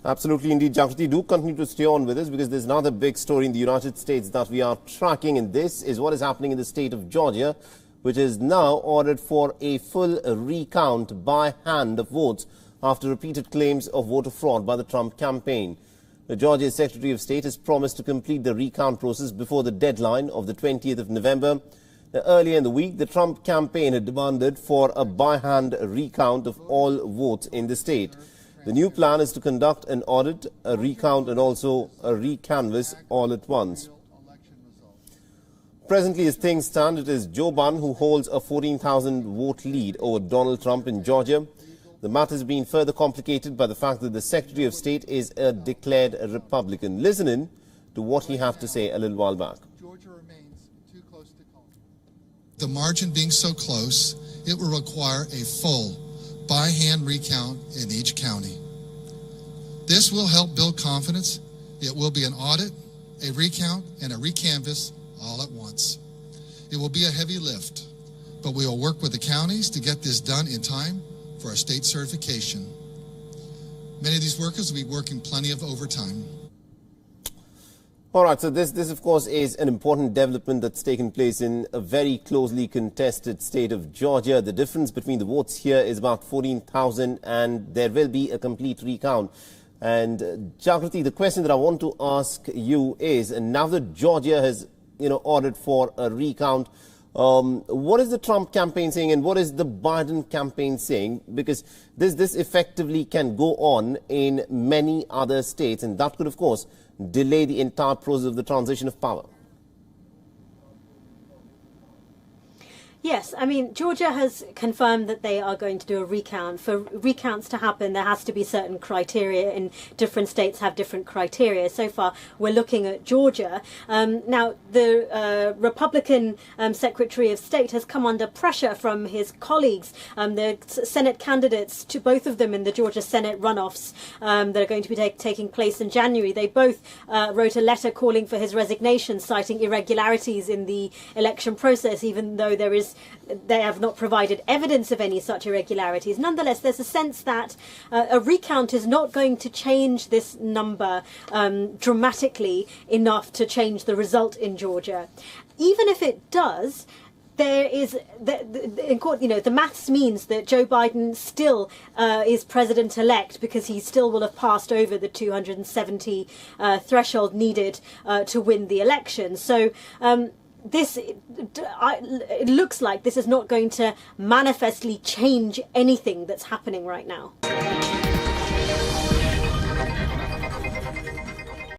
Absolutely indeed, Jagrati. Do continue to stay on with us because there's another big story in the United States that we are tracking, and this is what is happening in the state of Georgia, which is now ordered for a full recount by hand of votes after repeated claims of voter fraud by the Trump campaign. The Georgia Secretary of State has promised to complete the recount process before the deadline of the 20th of November. Earlier in the week, the Trump campaign had demanded for a by-hand recount of all votes in the state. The new plan is to conduct an audit, a recount and also a recanvass all at once. Presently, as things stand, it is Joe Biden who holds a 14,000 vote lead over Donald Trump in Georgia. The matter has been further complicated by the fact that the Secretary of State is a declared Republican. Listen in to what he had to say a little while back. Georgia remains too close to call. The margin being so close, it will require a full by-hand recount in each county. This will help build confidence. It will be an audit, a recount, and a recanvass all at once. It will be a heavy lift, but we will work with the counties to get this done in time for our state certification. Many of these workers will be working plenty of overtime. All right, so this of course is an important development that's taken place in a very closely contested state of Georgia. The difference between the votes here is about 14,000 and there will be a complete recount. And Jagrati, the question that I want to ask you is, now that Georgia has, ordered for a recount, what is the Trump campaign saying and what is the Biden campaign saying? Because this effectively can go on in many other states, and that could, of course, delay the entire process of the transition of power. Yes, I mean, Georgia has confirmed that they are going to do a recount. For recounts to happen, there has to be certain criteria, and different states have different criteria. So far, we're looking at Georgia. Now, the Republican Secretary of State has come under pressure from his colleagues, the Senate candidates, to both of them in the Georgia Senate runoffs that are going to be taking place in January. They both wrote a letter calling for his resignation, citing irregularities in the election process, even though they have not provided evidence of any such irregularities. Nonetheless, there's a sense that a recount is not going to change this number dramatically enough to change the result in Georgia. Even if it does, there is, the maths means that Joe Biden still is president-elect because he still will have passed over the 270 threshold needed to win the election. So it looks like this is not going to manifestly change anything that's happening right now.